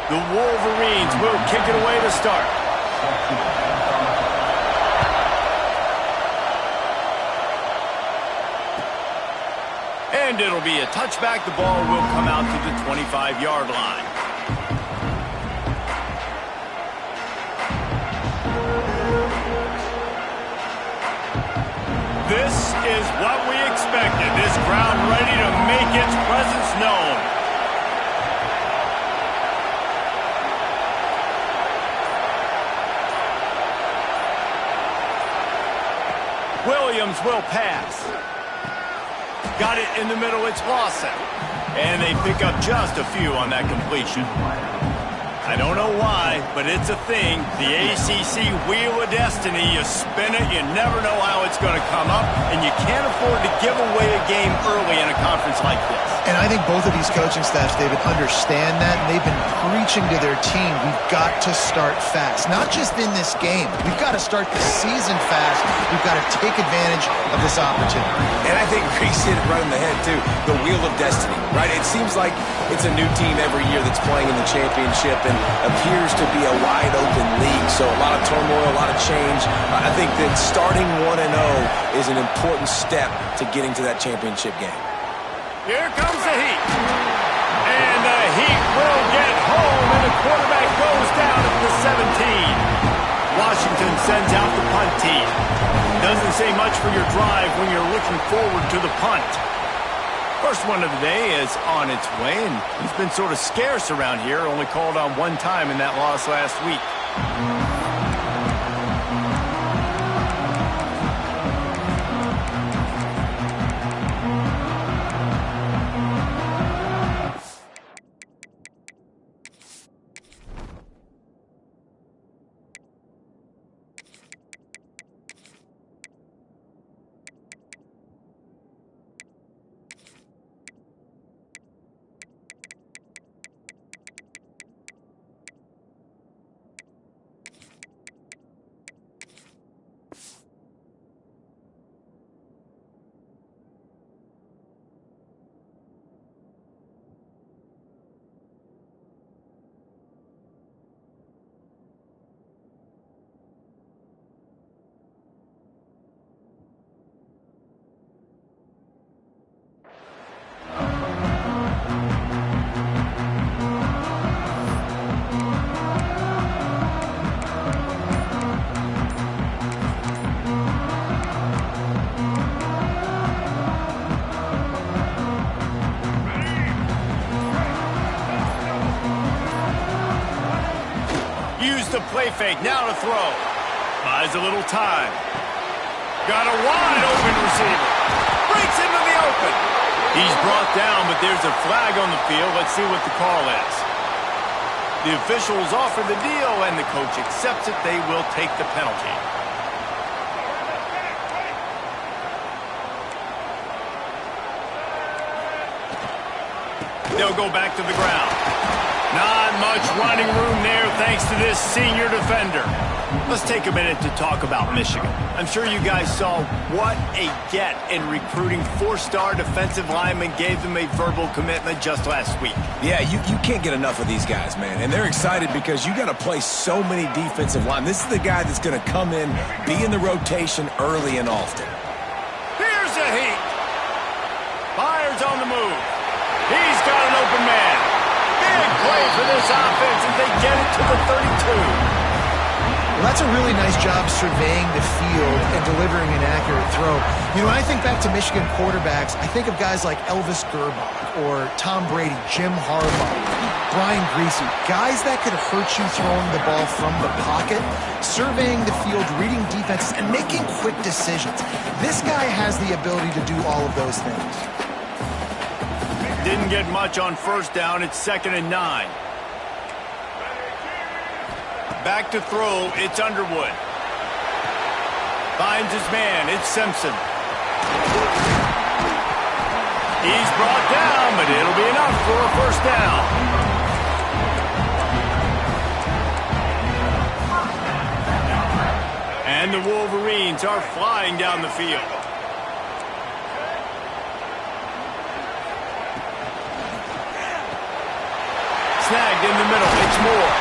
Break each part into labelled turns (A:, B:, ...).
A: The Wolverines will kick it away to start. And it'll be a touchback. The ball will come out to the 25-yard line. This is what we expected. This crowd ready to make its presence known. Williams will pass. Got it in the middle. It's Lawson. And they pick up just a few on that completion. I don't know why, but it's a thing. The ACC Wheel of Destiny, you spin it, you never know how it's going to come up, and you can't afford to give away a game early in a conference like this.
B: And I think both of these coaching staffs, David, understand that, and they've been preaching to their team, we've got to start fast. Not just in this game. We've got to start the season fast. We've got to take advantage of this opportunity.
C: And I think Reese hit it right in the head, too. The Wheel of Destiny, right? It seems like it's a new team every year that's playing in the championship and appears to be a wide-open league. So a lot of turmoil, a lot of change. I think that starting 1-0 is an important step to getting to that championship game.
A: Here comes the Heat. And the Heat will get home, and the quarterback goes down at the 17. Washington sends out the punt team. Doesn't say much for your drive when you're looking forward to the punt. First one of the day is on its way, and he's been sort of scarce around here, only called on one time in that loss last week. Play fake, now to throw. Buys a little time. Got a wide open receiver. Breaks into the open. He's brought down, but there's a flag on the field. Let's see what the call is. The officials offer the deal, and the coach accepts it. They will take the penalty. They'll go back to the ground. Not much running room there thanks to this senior defender. Let's take a minute to talk about Michigan. I'm sure you guys saw what a get in recruiting. Four-star defensive linemen, gave them a verbal commitment just last week.
C: Yeah, you can't get enough of these guys, man. And they're excited because you got to play so many defensive line. This is the guy that's going to come in, be in the rotation early and often.
A: Here's a Heat. Byers on the move. He's got an open man. Big play for this offense as they get it to the 32.
B: Well, that's a really nice job surveying the field and delivering an accurate throw. You know, when I think back to Michigan quarterbacks, I think of guys like Elvis Gerbach or Tom Brady, Jim Harbaugh, Brian Griese, guys that could hurt you throwing the ball from the pocket, surveying the field, reading defenses, and making quick decisions. This guy has the ability to do all of those things.
A: Didn't get much on first down. It's 2nd and 9. Back to throw. It's Underwood. Finds his man. It's Simpson. He's brought down, but it'll be enough for a first down. And the Wolverines are flying down the field. Snap snagged in the middle. It's Moore.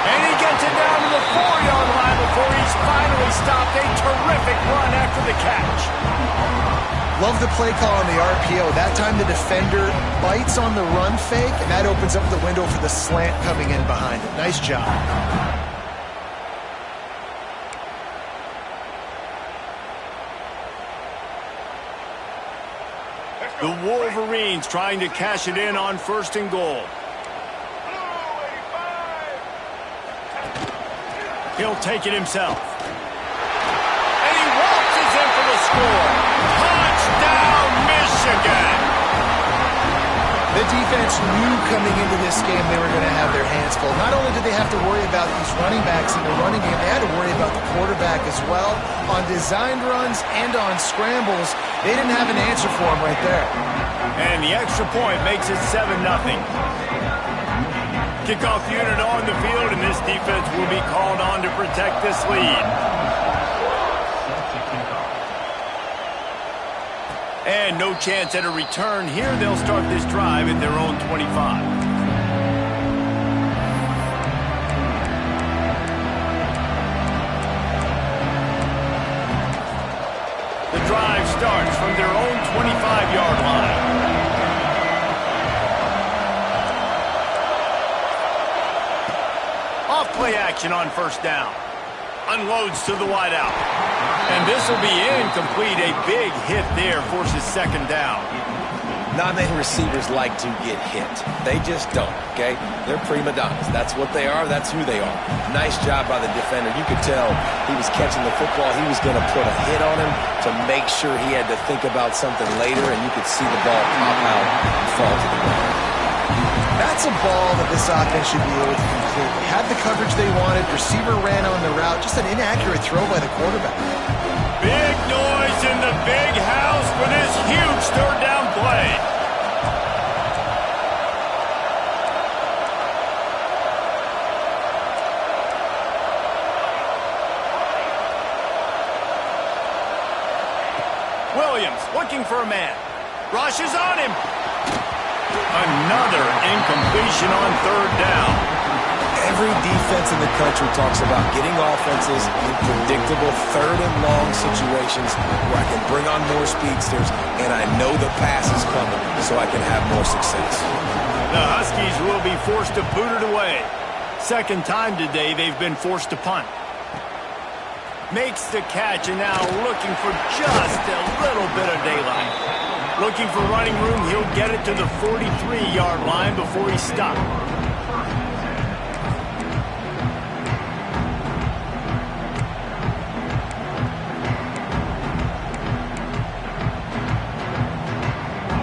A: And he gets it down to the 4-yard line before he's finally stopped. A terrific run after the catch.
B: Love the play call on the RPO. That time the defender bites on the run fake, and that opens up the window for the slant coming in behind it. Nice job.
A: The Wolverines trying to cash it in on 1st and goal. He'll take it himself. And he waltzes in for the score. Touchdown, Michigan!
B: The defense knew coming into this game they were going to have their hands full. Not only did they have to worry about these running backs in the running game, they had to worry about the quarterback as well. On designed runs and on scrambles, they didn't have an answer for him right there.
A: And the extra point makes it 7-0. Kickoff unit on the field, and this defense will be called on to protect this lead. And no chance at a return here. They'll start this drive at their own 25. The drive starts from their own 25-yard line. Off play action on 1st down. Unloads to the wideout. And this will be incomplete. A big hit there forces 2nd down.
C: Not many receivers like to get hit. They just don't, okay? They're prima donnas. That's what they are. That's who they are. Nice job by the defender. You could tell he was catching the football. He was going to put a hit on him to make sure he had to think about something later, and you could see the ball pop out and fall to the ground.
B: That's a ball that this offense should be able to complete. They had the coverage they wanted. Receiver ran on the route. Just an inaccurate throw by the quarterback.
A: Big noise in the big house for this huge 3rd down play. Williams looking for a man. Rushes on him. Another incompletion on 3rd down.
C: Every defense in the country talks about getting offenses in predictable 3rd and long situations where I can bring on more speedsters and I know the pass is coming so I can have more success.
A: The Huskies will be forced to boot it away. 2nd time today they've been forced to punt. Makes the catch and now looking for just a little bit of daylight. Looking for running room, he'll get it to the 43-yard line before he's stopped.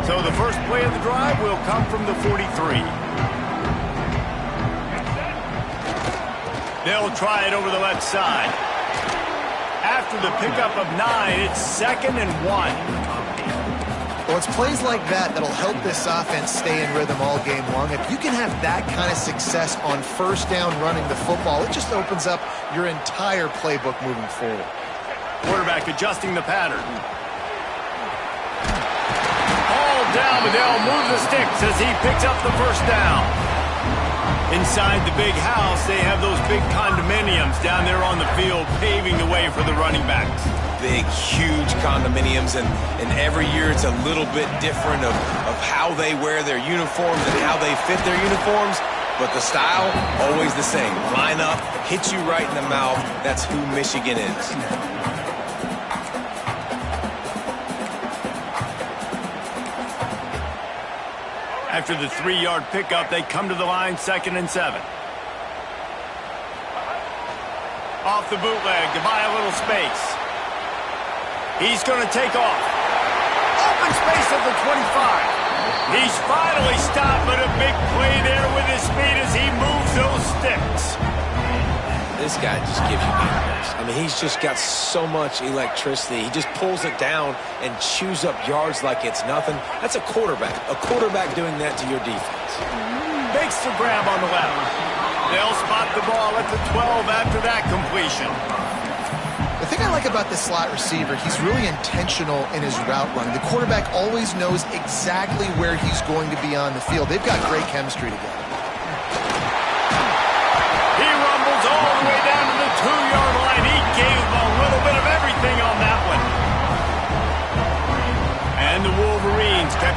A: So the first play of the drive will come from the 43. They'll try it over the left side. After the pickup of 9, it's 2nd and 1.
B: Well, it's plays like that that'll help this offense stay in rhythm all game long. If you can have that kind of success on 1st down running the football, it just opens up your entire playbook moving forward.
A: Quarterback adjusting the pattern. All down, but they'll move the sticks as he picks up the 1st down. Inside the big house, they have those big condominiums down there on the field paving the way for the running backs.
C: Big, huge condominiums, and every year it's a little bit different of how they wear their uniforms and how they fit their uniforms, but the style, always the same. Line up, hit you right in the mouth. That's who Michigan is.
A: After the 3-yard pickup, they come to the line 2nd and 7. Off the bootleg to buy a little space. He's going to take off. Open space at the 25. He's finally stopped, but a big play there with his speed as he moves those sticks.
C: This guy just gives you nightmares. I mean, he's just got so much electricity. He just pulls it down and chews up yards like it's nothing. That's a quarterback. A quarterback doing that to your defense.
A: Makes the grab on the left. They'll spot the ball at the 12 after that completion.
B: The thing I like about this slot receiver, he's really intentional in his route running. The quarterback always knows exactly where he's going to be on the field. They've got great chemistry together.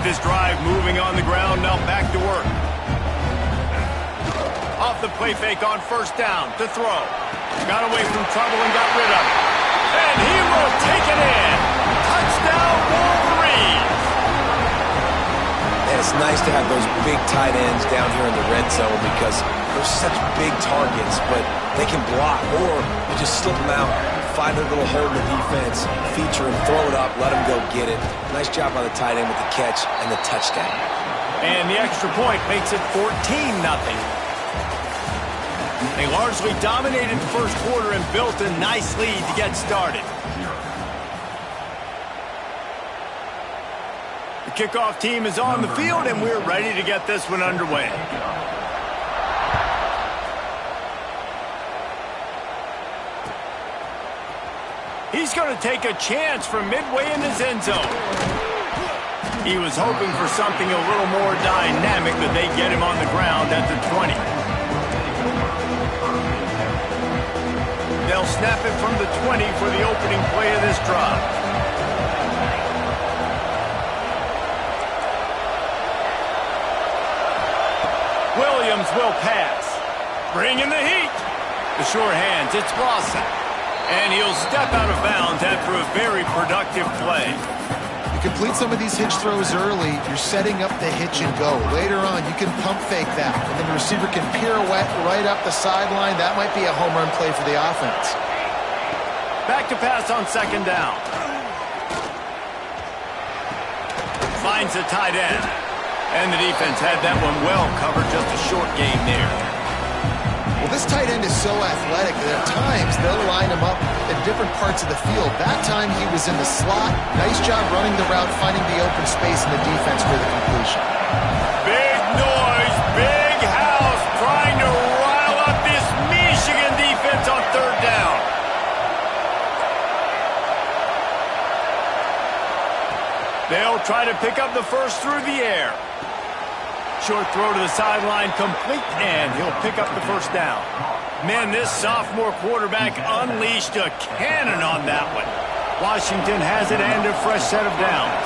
A: this drive moving on the ground, now back to work. Off the play fake on first down to throw. Got away from trouble and got rid of it. And he will take it in. Touchdown, Wolverines.
C: And it's nice to have those big tight ends down here in the red zone because they're such big targets, but they can block, or you just slip them out, find their little hole in the defense, feature them, throw it up, let them go get it. Nice job by the tight end with the catch and the touchdown.
A: And the extra point makes it 14-0. They largely dominated the first quarter and built a nice lead to get started. The kickoff team is on the field, and we're ready to get this one underway. He's going to take a chance from midway in his end zone. He was hoping for something a little more dynamic, but they get him on the ground at the 20. They'll snap it from the 20 for the opening play of this drive. Williams will pass. Bringing the heat. The sure hands, it's Lawson. And he'll step out of bounds after a very productive play.
B: You complete some of these hitch throws early, you're setting up the hitch and go. Later on, you can pump fake that, and then the receiver can pirouette right up the sideline. That might be a home run play for the offense.
A: Back to pass on second down. Finds the tight end. And the defense had that one well covered, just a short game there.
B: Well, this tight end is so athletic that at times they'll line him up in different parts of the field. That time he was in the slot. Nice job running the route, finding the open space in the defense for the completion.
A: Big noise, big house, trying to rile up this Michigan defense on third down. They'll try to pick up the first through the air. Short throw to the sideline, complete, and he'll pick up the first down. Man, this sophomore quarterback unleashed a cannon on that one. Washington has it and a fresh set of downs.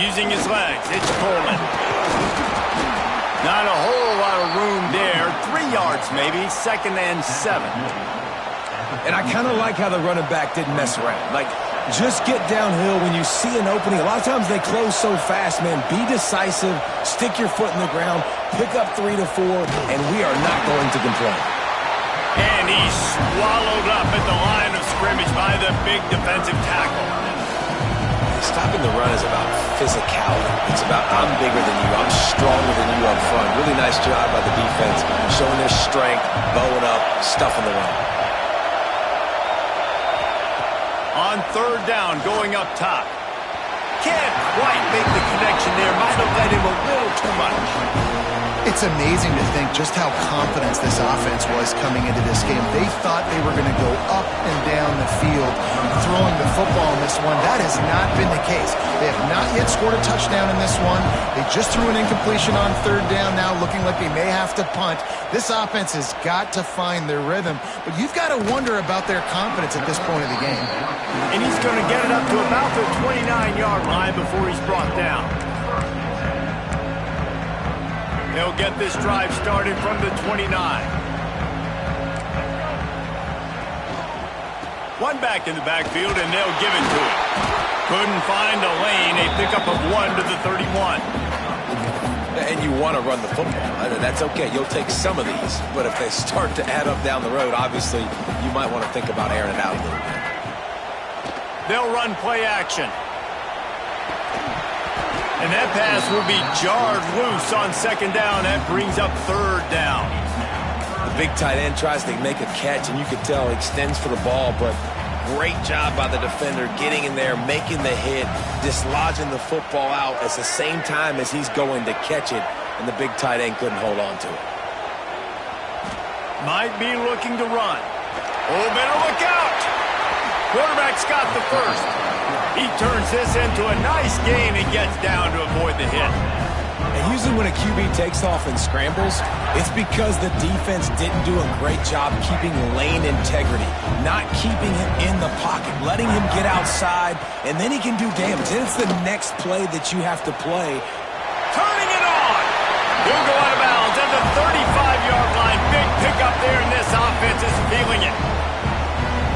A: Using his legs, it's Coleman. Not a whole lot of room there. 3 yards maybe, 2nd and 7.
C: And I kind of like how the running back didn't mess around. Like, just get downhill when you see an opening. A lot of times they close so fast, man. Be decisive, stick your foot in the ground, pick up 3 to 4, and we are not going to complain.
A: And he's swallowed up at the line of scrimmage by the big defensive tackle.
C: Stopping the run is about physicality. It's about I'm bigger than you, I'm stronger than you up front. Really nice job by the defense, showing their strength, bowing up, stuffing the run.
A: On third down, going up top. Can't quite make the connection there. Might have led him a little too much.
B: It's amazing to think just how confident this offense was coming into this game. They thought they were going to go up and down the field throwing the football in this one. That has not been the case. They have not yet scored a touchdown in this one. They just threw an incompletion on third down now, looking like they may have to punt. This offense has got to find their rhythm, but you've got to wonder about their confidence at this point of the game.
A: And he's going to get it up to about the 29-yard line before he's brought down. They'll get this drive started from the 29. One back in the backfield, and they'll give it to him. Couldn't find a lane. A pickup of 1 to the 31.
C: And you want to run the football. That's okay. You'll take some of these. But if they start to add up down the road, obviously, you might want to think about airing it out a little bit.
A: They'll run play action. And that pass will be jarred loose on second down. That brings up third down.
C: The big tight end tries to make a catch, and you can tell he extends for the ball, but great job by the defender getting in there, making the hit, dislodging the football out at the same time as he's going to catch it, and the big tight end couldn't hold on to it.
A: Might be looking to run. Oh, better look out. Quarterback's got the first. He turns this into a nice gain and gets down to avoid the hit.
C: And Usually when a QB takes off and scrambles, it's because the defense didn't do a great job keeping lane integrity, not keeping him in the pocket, letting him get outside, and then he can do damage. Then it's the next play that you have to play.
A: Turning it on. He'll go out of bounds at the 35-yard line. Big pickup there, and this offense is feeling it.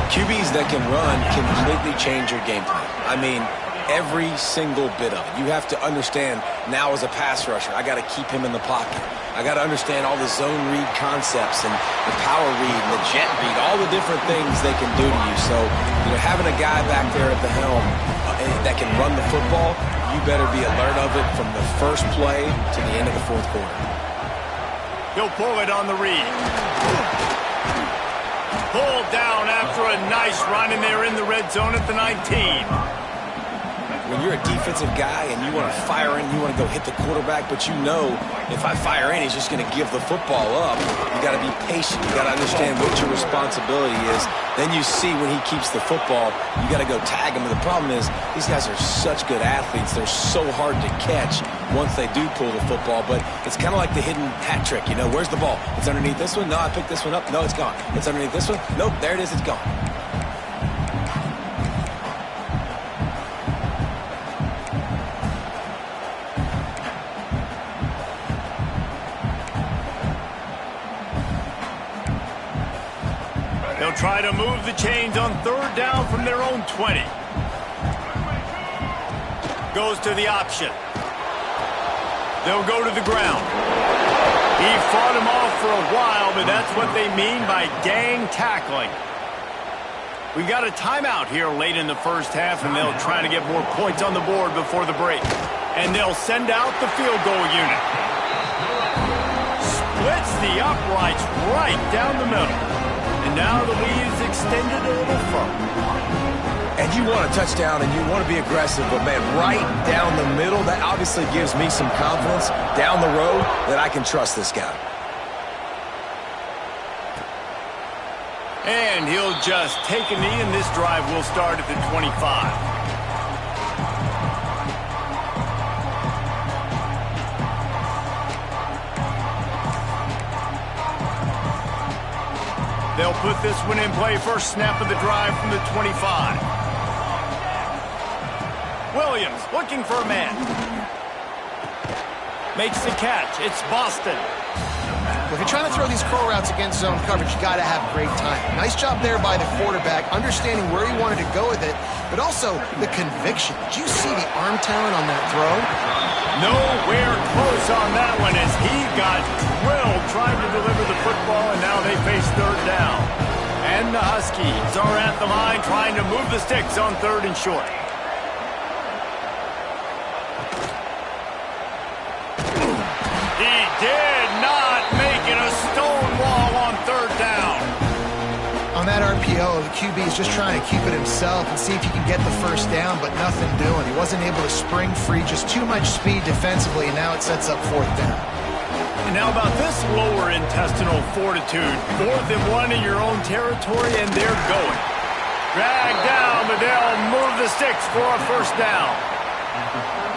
C: QBs that can run completely change your game plan. I mean, every single bit of it. You have to understand now as a pass rusher, I got to keep him in the pocket. I got to understand all the zone read concepts and the power read and the jet read, all the different things they can do to you. So, having a guy back there at the helm that can run the football, you better be alert of it from the first play to the end of the fourth quarter.
A: He'll pull it on the read. Pulled down after a nice run, and they're in the red zone at the 19.
C: When you're a defensive guy and you want to fire in, you want to go hit the quarterback, but you know if I fire in, he's just going to give the football up. You got to be patient. You got to understand what your responsibility is. Then you see when he keeps the football, you got to go tag him. And the problem is these guys are such good athletes. They're so hard to catch once they do pull the football. But it's kind of like the hidden hat trick. Where's the ball? It's underneath this one. No, I picked this one up. No, it's gone. It's underneath this one. Nope, there it is. It's gone.
A: They'll try to move the chains on third down from their own 20. Goes to the option. They'll go to the ground. He fought him off for a while, but that's what they mean by gang tackling. We got a timeout here late in the first half, and they'll try to get more points on the board before the break. And they'll send out the field goal unit. Splits the uprights right down the middle. And now the lead is extended a little further.
C: And you want a touchdown and you want to be aggressive, but man, right down the middle, that obviously gives me some confidence down the road that I can trust this guy.
A: And he'll just take a knee, and this drive will start at the 25. They'll put this one in play. First snap of the drive from the 25. Williams looking for a man. Makes the catch. It's Boston.
B: If you're trying to throw these curl routes against zone coverage, you got to have great time. Nice job there by the quarterback, understanding where he wanted to go with it, but also the conviction. Did you see the arm talent on that throw?
A: Nowhere close on that one as he got drilled trying to deliver the football, and now they face third down. And the Huskies are at the line trying to move the sticks on third and short. He did not make it a stone wall on third down.
B: On that RPO, the QB is just trying to keep it himself and see if he can get the first down, but nothing doing. He wasn't able to spring free, just too much speed defensively, and now it sets up fourth down.
A: And now about this lower intestinal fortitude. 4th and 1 in your own territory, and they're going. Dragged down, but they'll move the sticks for a first down.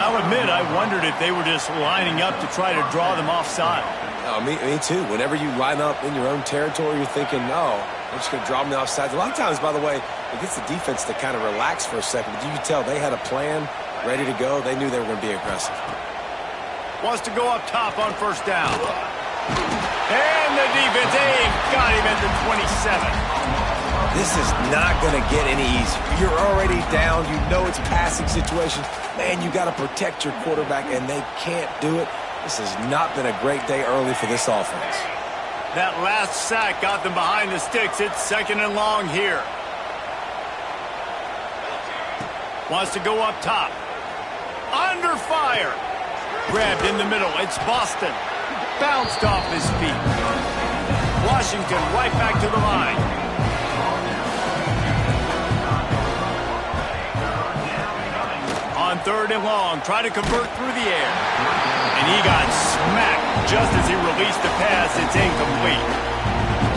A: I'll admit, I wondered if they were just lining up to try to draw them offside.
C: Oh, me too. Whenever you line up in your own territory, you're thinking, no, they're just going to draw them offside. A lot of times, by the way, it gets the defense to kind of relax for a second. But you can tell they had a plan ready to go. They knew they were going to be aggressive.
A: Wants to go up top on first down. And the defense got him at the 27.
C: This is not going to get any easier. You're already down. You know it's passing situations. Man, you got to protect your quarterback, and they can't do it. This has not been a great day early for this offense.
A: That last sack got them behind the sticks. It's 2nd and long here. Wants to go up top. Under fire. Grabbed in the middle. It's Boston. Bounced off his feet. Washington right back to the line. On 3rd and long, try to convert through the air. And he got smacked just as he released the pass. It's incomplete.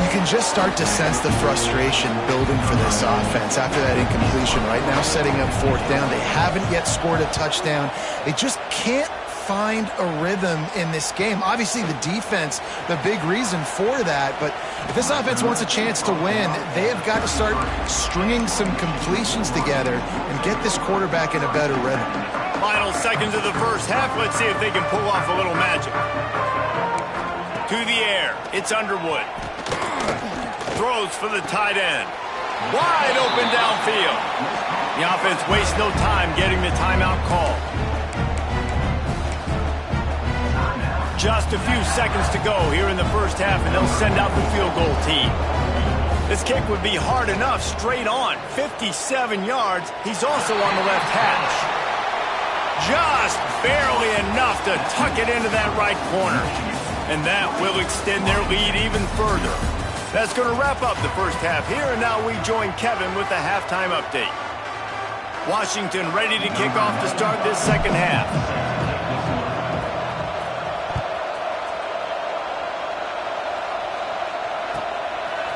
B: You can just start to sense the frustration building for this offense after that incompletion. Right now, setting up fourth down. They haven't yet scored a touchdown. They just can't find a rhythm in this game. Obviously, the defense, the big reason for that. But if this offense wants a chance to win, they have got to start stringing some completions together and get this quarterback in a better rhythm.
A: Final seconds of the first half. Let's see if they can pull off a little magic. To the air. It's Underwood. Throws for the tight end. Wide open downfield. The offense wastes no time getting the timeout call. Just a few seconds to go here in the first half, and they'll send out the field goal team. This kick would be hard enough straight on. 57 yards. He's also on the left hash. Just barely enough to tuck it into that right corner. And that will extend their lead even further. That's going to wrap up the first half here, and now we join Kevin with the halftime update. Washington ready to kick off to start this second half.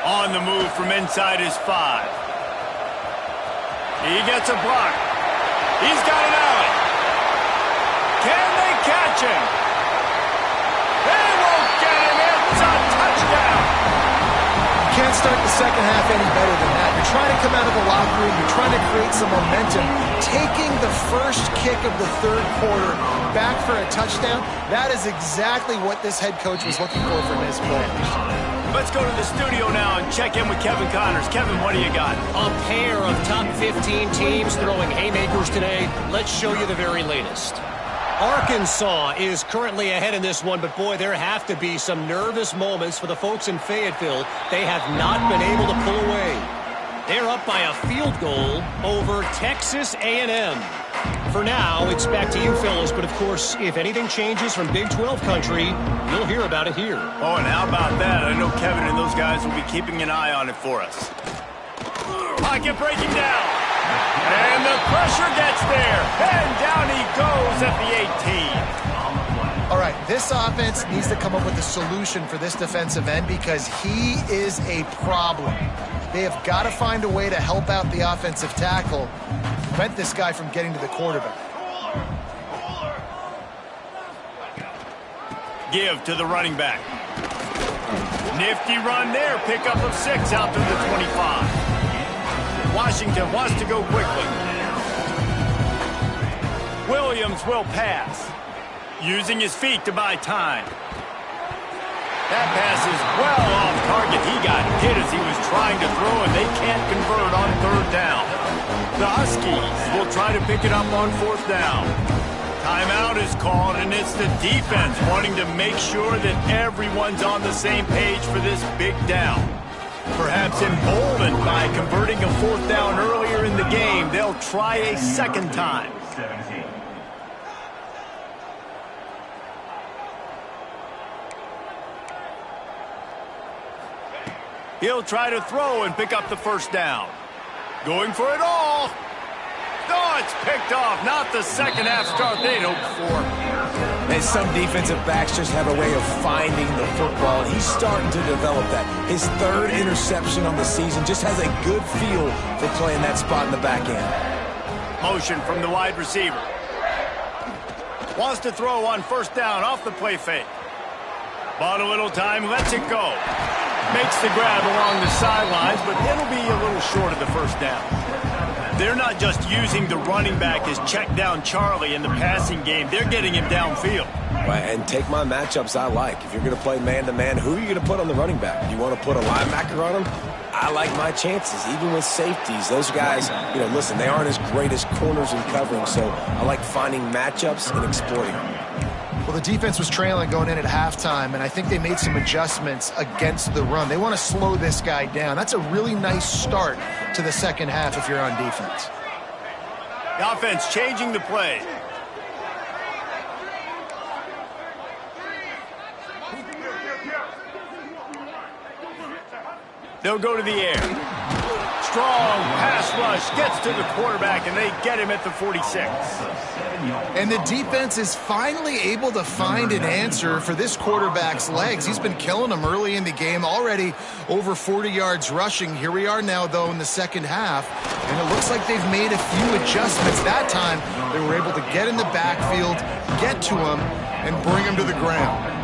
A: On the move from inside his 5. He gets a block. He's got an alley. Can they catch him? They won't get him. It's a touchdown.
B: Can't start the second half any better than that. You're trying to come out of the locker room. You're trying to create some momentum. Taking the first kick of the third quarter back for a touchdown, that is exactly what this head coach was looking for from his players.
A: Let's go to the studio now and check in with Kevin Connors. Kevin, what do you got?
D: A pair of top 15 teams throwing haymakers today. Let's show you the very latest. Arkansas is currently ahead in this one, but boy, there have to be some nervous moments for the folks in Fayetteville. They have not been able to pull away. They're up by a field goal over Texas A&M. For now, it's back to you, fellas, but of course, if anything changes from Big 12 country, you'll hear about it here.
A: Oh, and how about that? I know Kevin and those guys will be keeping an eye on it for us. Pocket breaking down. And the pressure gets there. And down he goes at the 18.
B: All right, this offense needs to come up with a solution for this defensive end because he is a problem. They have got to find a way to help out the offensive tackle, prevent this guy from getting to the quarterback.
A: Give to the running back. Nifty run there. Pickup of 6 out to the 25. Washington wants to go quickly. Williams will pass. Using his feet to buy time. That pass is well off target. He got hit as he was trying to throw, and they can't convert on third down. The Huskies will try to pick it up on fourth down. Timeout is called, and it's the defense wanting to make sure that everyone's on the same page for this big down. Perhaps emboldened by converting a fourth down earlier in the game, they'll try a second time. He'll try to throw and pick up the first down. Going for it all. Oh, it's picked off. Not the second half start they'd hoped for.
C: And some defensive backs just have a way of finding the football. He's starting to develop that. His third interception on the season just has a good feel for playing that spot in the back end.
A: Motion from the wide receiver. Wants to throw on first down off the play fake. Bought a little time, lets it go. Makes the grab along the sidelines, but it'll be a little short of the first down. They're not just using the running back as check down Charlie in the passing game. They're getting him downfield.
C: Right, and take my matchups I like. If you're going to play man-to-man, who are you going to put on the running back? You want to put a linebacker on him? I like my chances, even with safeties. Those guys, listen, they aren't as great as corners in covering, so I like finding matchups and exploiting them.
B: Well, the defense was trailing going in at halftime, and I think they made some adjustments against the run. They want to slow this guy down. That's a really nice start to the second half if you're on defense.
A: The offense changing the play. They'll go to the air. Strong pass rush gets to the quarterback, and they get him at the 46.
B: And the defense is finally able to find an answer for this quarterback's legs. He's been killing them early in the game, already over 40 yards rushing. Here we are now, though, in the second half, and it looks like they've made a few adjustments. That time, they were able to get in the backfield, get to him, and bring him to the ground.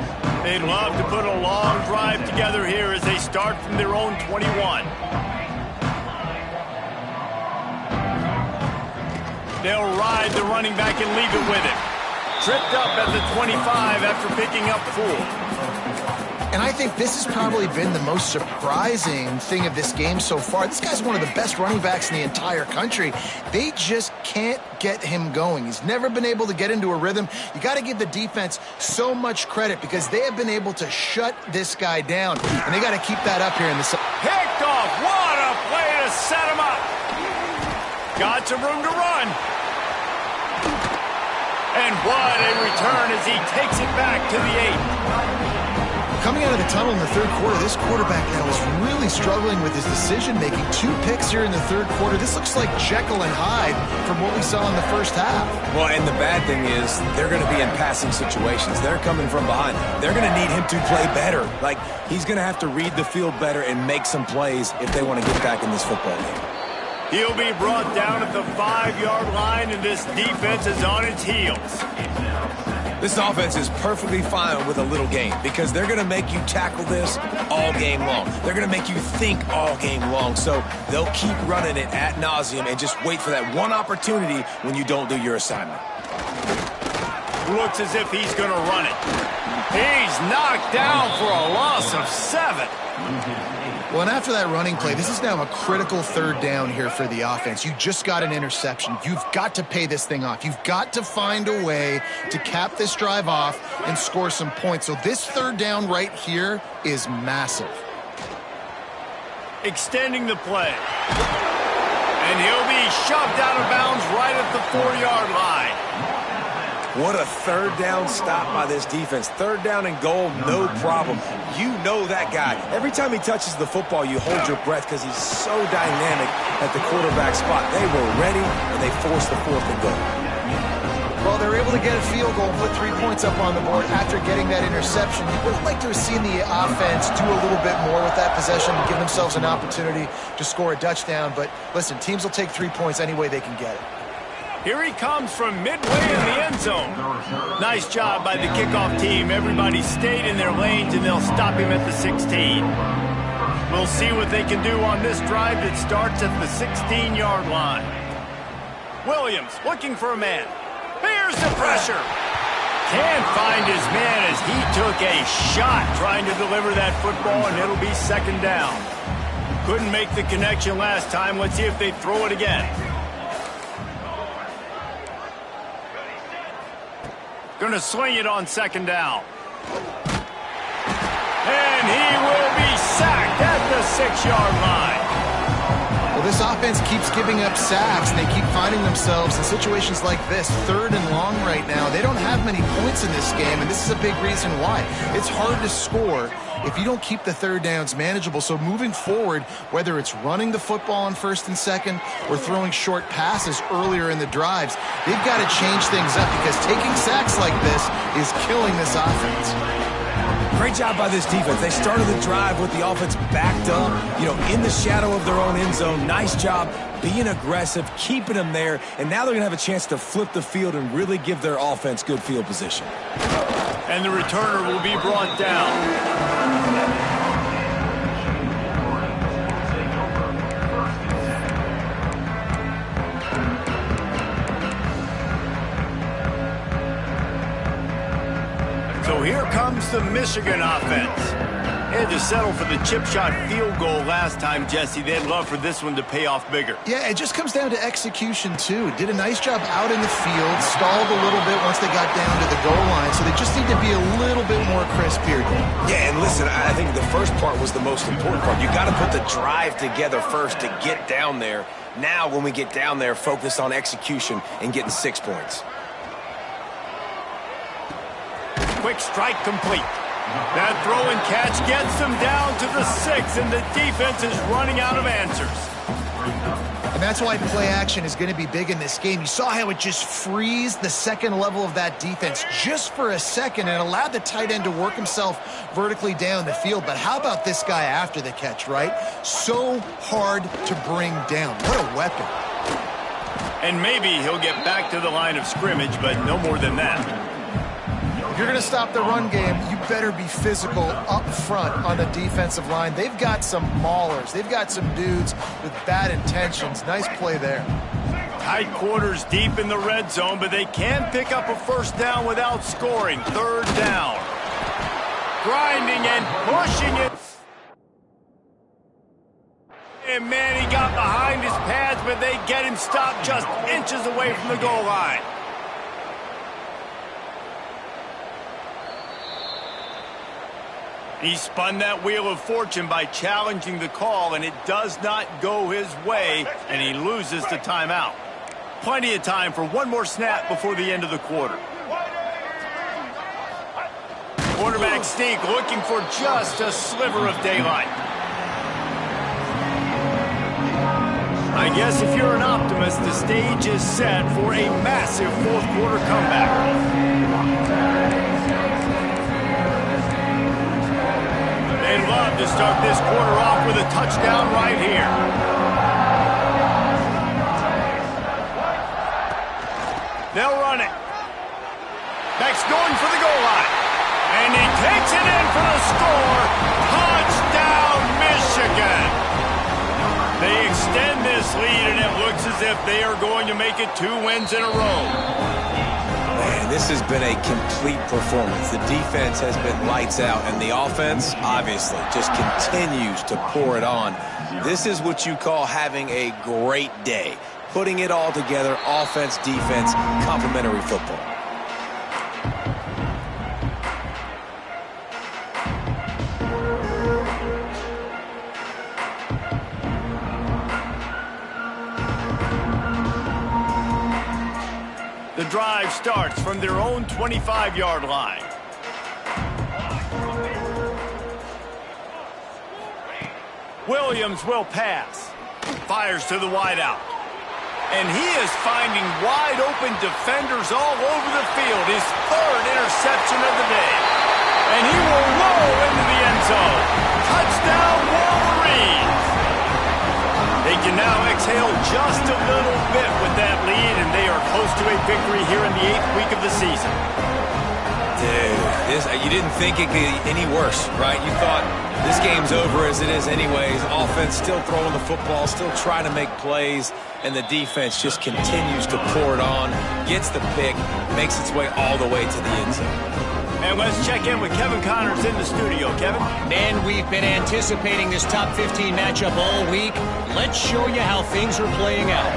A: They'd love to put a long drive together here as they start from their own 21. They'll ride the running back and leave it with him. Tripped up at the 25 after picking up 4.
B: And I think this has probably been the most surprising thing of this game so far. This guy's one of the best running backs in the entire country. They just can't get him going. He's never been able to get into a rhythm. You got to give the defense so much credit because they have been able to shut this guy down. And they got to keep that up here in the...
A: Picked off. What a play to set him up. Got some room to run. And what a return as he takes it back to the 8.
B: Coming out of the tunnel in the third quarter, this quarterback now is really struggling with his decision-making. 2 picks here in the third quarter. This looks like Jekyll and Hyde from what we saw in the first half.
C: Well, and the bad thing is they're going to be in passing situations. They're coming from behind. They're going to need him to play better. Like, he's going to have to read the field better and make some plays if they want to get back in this football game.
A: He'll be brought down at the 5-yard line, and this defense is on its heels.
C: This offense is perfectly fine with a little game because they're going to make you tackle this all game long. They're going to make you think all game long. So they'll keep running it ad nauseum and just wait for that one opportunity when you don't do your assignment.
A: Looks as if he's going to run it. He's knocked down for a loss of 7.
B: Well, and after that running play, this is now a critical third down here for the offense. You just got an interception. You've got to pay this thing off. You've got to find a way to cap this drive off and score some points. So this third down right here is massive.
A: Extending the play. And he'll be shoved out of bounds right at the 4-yard line.
C: What a third down stop by this defense. Third down and goal, no problem. You know that guy. Every time he touches the football, you hold your breath because he's so dynamic at the quarterback spot. They were ready, and they forced the 4th and goal.
B: Well, they were able to get a field goal and put 3 points up on the board after getting that interception. You would have liked to have seen the offense do a little bit more with that possession and give themselves an opportunity to score a touchdown. But listen, teams will take 3 points any way they can get it.
A: Here he comes from midway in the end zone. Nice job by the kickoff team. Everybody stayed in their lanes, and they'll stop him at the 16. We'll see what they can do on this drive that starts at the 16-yard line. Williams looking for a man. Bears the pressure. Can't find his man as he took a shot trying to deliver that football, and it'll be 2nd down. Couldn't make the connection last time. Let's see if they throw it again. Going to swing it on 2nd down. And he will be sacked at the 6-yard line.
B: Well, this offense keeps giving up sacks, and they keep finding themselves in situations like this, 3rd and long right now. They don't have many points in this game, and this is a big reason why. It's hard to score if you don't keep the third downs manageable. So moving forward, whether it's running the football on 1st and 2nd or throwing short passes earlier in the drives, they've got to change things up because taking sacks like this is killing this offense.
C: Great job by this defense. They started the drive with the offense backed up, in the shadow of their own end zone. Nice job being aggressive, keeping them there, and now they're going to have a chance to flip the field and really give their offense good field position.
A: And the returner will be brought down. So here comes the Michigan offense. They had to settle for the chip shot field goal last time, Jesse. They'd love for this one to pay off bigger.
B: Yeah, it just comes down to execution, too. Did a nice job out in the field, stalled a little bit once they got down to the goal line, so they just need to be a little bit more crisp here.
C: Yeah, and listen, I think the first part was the most important part. You got to put the drive together first to get down there. Now, when we get down there, focus on execution and getting 6 points.
A: Quick strike complete. That throw and catch gets them down to the 6, and the defense is running out of answers.
B: And that's why play action is going to be big in this game. You saw how it just frees the second level of that defense just for a second and allowed the tight end to work himself vertically down the field. But how about this guy after the catch, right? So hard to bring down. What a weapon.
A: And maybe he'll get back to the line of scrimmage, but no more than that.
B: If you're going to stop the run game, you better be physical up front on the defensive line. They've got some maulers. They've got some dudes with bad intentions. Nice play there.
A: Tight quarters deep in the red zone, but they can pick up a first down without scoring. Third down. Grinding and pushing it. And man, he got behind his pads, but they get him stopped just inches away from the goal line. He spun that wheel of fortune by challenging the call, and it does not go his way, and he loses the timeout. Plenty of time for one more snap before the end of the quarter. Quarterback sneak looking for just a sliver of daylight. I guess if you're an optimist, the stage is set for a massive fourth quarter comeback. They'd love to start this quarter off with a touchdown right here. They'll run it. Beck's going for the goal line. And he takes it in for the score. Touchdown, Michigan. They extend this lead, and it looks as if they are going to make it 2 wins in a row.
C: Man, this has been a complete performance. The defense has been lights out, and the offense, obviously, just continues to pour it on. This is what you call having a great day. Putting it all together, offense, defense, complementary football.
A: The drive starts from their own 25-yard line. Williams will pass. Fires to the wideout. And he is finding wide-open defenders all over the field. His third interception of the day. And he will roll into the end zone. Touchdown, Wolverines! They can now exhale just a little bit with that lead, and they are close to a victory here in the 8th week of the season.
C: Dude, you didn't think it could get any worse, right? You thought this game's over as it is anyways. Offense still throwing the football, still trying to make plays, and the defense just continues to pour it on, gets the pick, makes its way all the way to the end zone.
A: And let's check in with Kevin Connors in the studio. Kevin?
D: Man, we've been anticipating this top 15 matchup all week. Let's show you how things are playing out.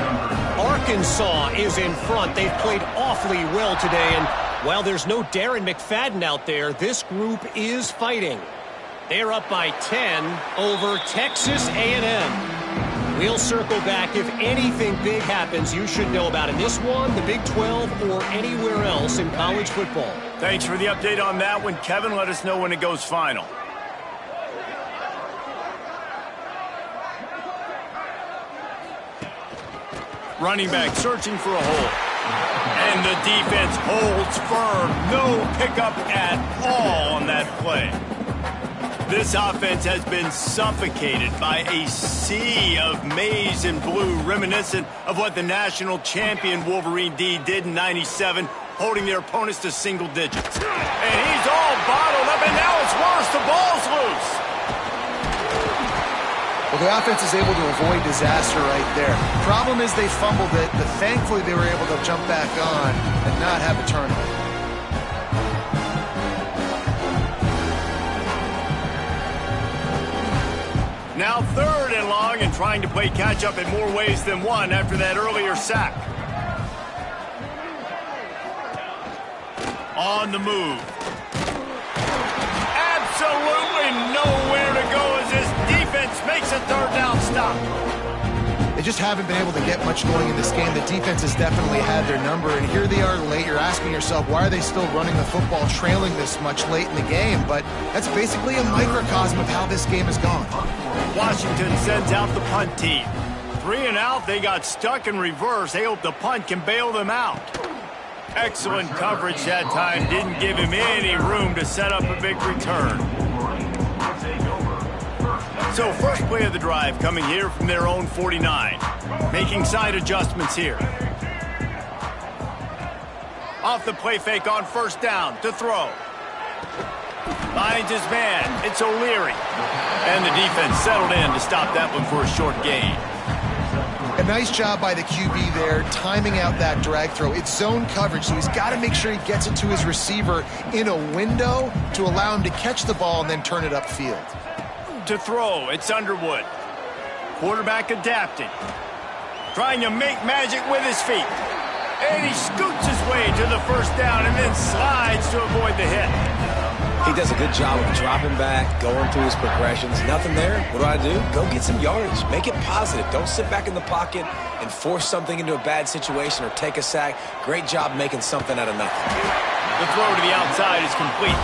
D: Arkansas is in front. They've played awfully well today, and while there's no Darren McFadden out there, this group is fighting. They're up by 10 over Texas A&M. We'll circle back. If anything big happens, you should know about it. This one, the Big 12, or anywhere else in college football.
A: Thanks for the update on that one, Kevin. Let us know when it goes final. Running back searching for a hole. And the defense holds firm. No pickup at all on that play. This offense has been suffocated by a sea of maize and blue, reminiscent of what the national champion Wolverine D did in '97, holding their opponents to single digits. And he's all bottled up, and now it's worse. The ball's loose.
B: Well, the offense is able to avoid disaster right there. Problem is they fumbled it, but thankfully they were able to jump back on and not have a turnover.
A: Now 3rd and long, and trying to play catch-up in more ways than one after that earlier sack. On the move. Absolutely nowhere to go as this defense makes a 3rd down stop.
B: They just haven't been able to get much going in this game. The defense has definitely had their number, and here they are late. You're asking yourself, why are they still running the football, trailing this much late in the game? But that's basically a microcosm of how this game has gone.
A: Washington sends out the punt team. 3 and out. They got stuck in reverse. They hope the punt can bail them out. Excellent coverage that time. Didn't give him any room to set up a big return. So first play of the drive coming here from their own 49. Making side adjustments here. Off the play fake on first down to throw. Finds his man. It's O'Leary. And the defense settled in to stop that one for a short gain.
B: A nice job by the QB there, timing out that drag throw. It's zone coverage, so he's got to make sure he gets it to his receiver in a window to allow him to catch the ball and then turn it upfield.
A: To throw, it's Underwood. Quarterback adapting. Trying to make magic with his feet. And he scoots his way to the first down and then slides to avoid the hit.
C: He does a good job of dropping back, going through his progressions. Nothing there. What do? Go get some yardage. Make it positive. Don't sit back in the pocket and force something into a bad situation or take a sack. Great job making something out of nothing.
A: The throw to the outside is complete.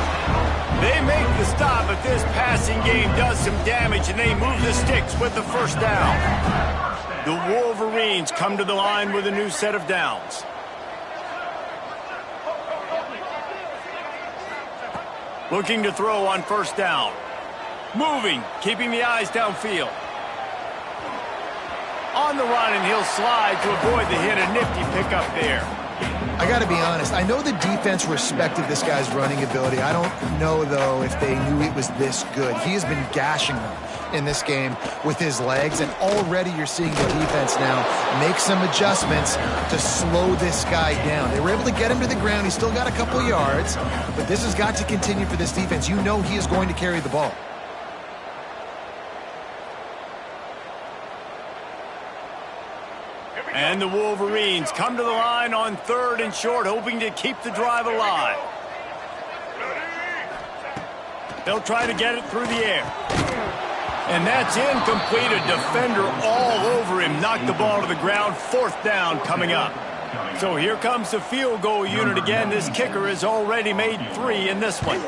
A: They make the stop, but this passing game does some damage, and they move the sticks with the first down. The Wolverines come to the line with a new set of downs. Looking to throw on first down. Moving, keeping the eyes downfield. On the run, and he'll slide to avoid the hit. A nifty pickup there.
B: I got to be honest, I know the defense respected this guy's running ability. I don't know, though, if they knew it was this good. He has been gashing them in this game with his legs, and already you're seeing the defense now make some adjustments to slow this guy down. They were able to get him to the ground. He's still got a couple yards, but this has got to continue for this defense. You know he is going to carry the ball.
A: And the Wolverines come to the line on 3rd and short, hoping to keep the drive alive. They'll try to get it through the air. And that's incomplete. A defender all over him. Knocked the ball to the ground. 4th down coming up. So here comes the field goal unit again. This kicker has already made 3 in this one.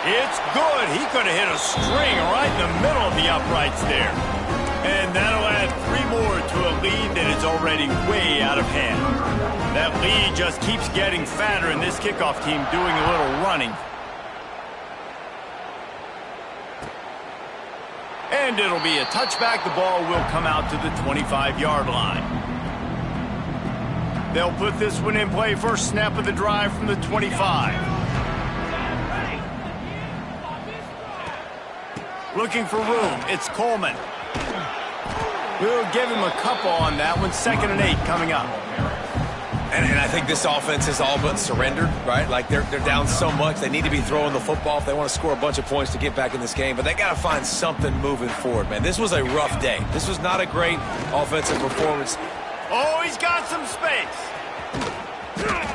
A: It's good. He could have hit a string right in the middle of the uprights there. And that'll add 3 more to a lead that is already way out of hand. That lead just keeps getting fatter, and this kickoff team doing a little running. And it'll be a touchback. The ball will come out to the 25-yard line. They'll put this one in play. First snap of the drive from the 25. Looking for room. It's Coleman. We'll give him a couple on that one. 2nd and 8 coming up.
C: And I think this offense is all but surrendered, right? Like they're down so much. They need to be throwing the football if they want to score a bunch of points to get back in this game. But they got to find something moving forward, man. This was a rough day. This was not a great offensive performance.
A: Oh, he's got some space.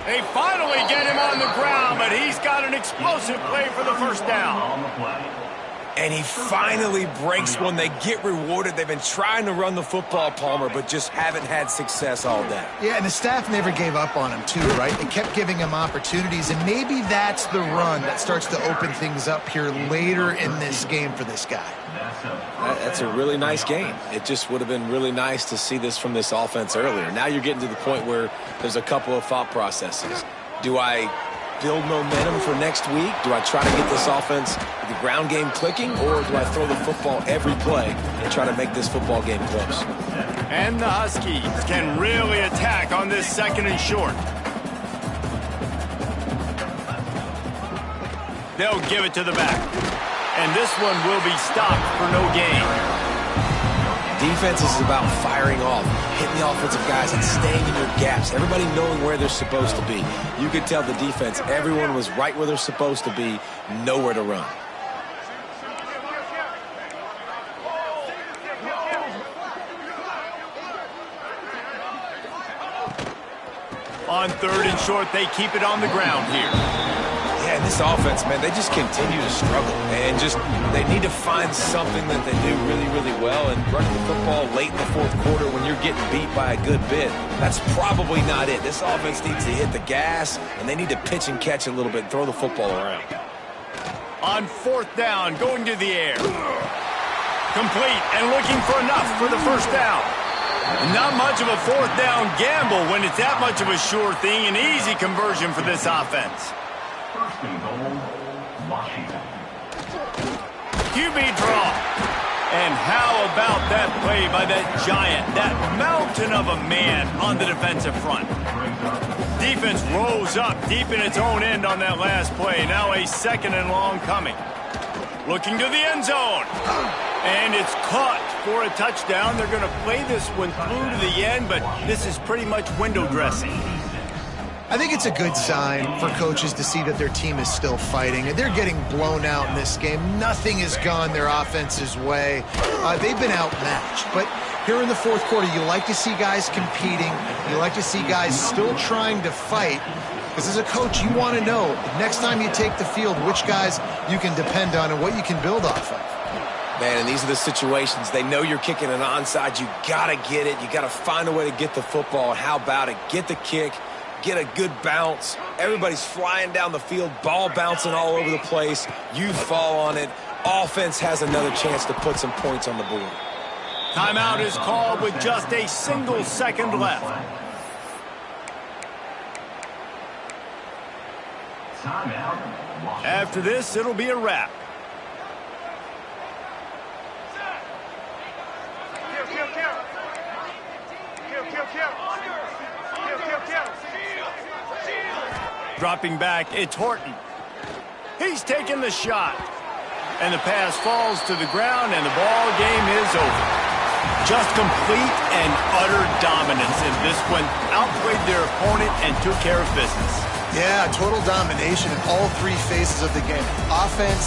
A: They finally get him on the ground, but he's got an explosive play for the first down.
C: And he finally breaks one. They get rewarded. They've been trying to run the football, Palmer, but just haven't had success all day.
B: Yeah, and the staff never gave up on him, too, right? They kept giving him opportunities, and maybe that's the run that starts to open things up here later in this game for this guy.
C: That's a really nice game. It just would have been really nice to see this from this offense earlier. Now you're getting to the point where there's a couple of thought processes. Do I build momentum for next week? Do I try to get this offense, the ground game clicking, or do I throw the football every play and try to make this football game close?
A: And the Huskies can really attack on this 2nd and short. They'll give it to the back. And this one will be stopped for no gain.
C: Defense is about firing off, hitting the offensive guys, and staying in your gaps. Everybody knowing where they're supposed to be. You could tell the defense, everyone was right where they're supposed to be, nowhere to run.
A: On 3rd and short, they keep it on the ground here.
C: Yeah, this offense, man, they just continue to struggle. And just, they need to find something that they do really, really well. And running the football late in the 4th quarter when you're getting beat by a good bit, that's probably not it. This offense needs to hit the gas, and they need to pitch and catch a little bit and throw the football around.
A: On 4th down, going to the air. Complete and looking for enough for the first down. Not much of a fourth down gamble when it's that much of a sure thing. An easy conversion for this offense.
E: First and goal, Washington.
A: QB draw. And how about that play by that giant, that mountain of a man on the defensive front? Defense rose up deep in its own end on that last play. Now a second and long coming. Looking to the end zone. And it's caught for a touchdown. They're going to play this one through to the end, but this is pretty much window dressing.
B: I think it's a good sign for coaches to see that their team is still fighting. They're getting blown out in this game. Nothing has gone their offense's way. They've been outmatched. But here in the fourth quarter, you like to see guys competing. You like to see guys still trying to fight. Because as a coach, you want to know, next time you take the field, which guys you can depend on and what you can build off of.
C: Man, and these are the situations. They know you're kicking an onside. You got to get it. You got to find a way to get the football. And how about it? Get the kick. Get a good bounce. Everybody's flying down the field. Ball bouncing all over the place. You fall on it. Offense has another chance to put some points on the board.
A: Timeout is called with just a single second left. After this, it'll be a wrap. Dropping back, it's Horton. He's taking the shot. And the pass falls to the ground, and the ball game is over. Just complete and utter dominance in this one. Outplayed their opponent and took care of business.
B: Yeah, total domination in all three phases of the game. Offense,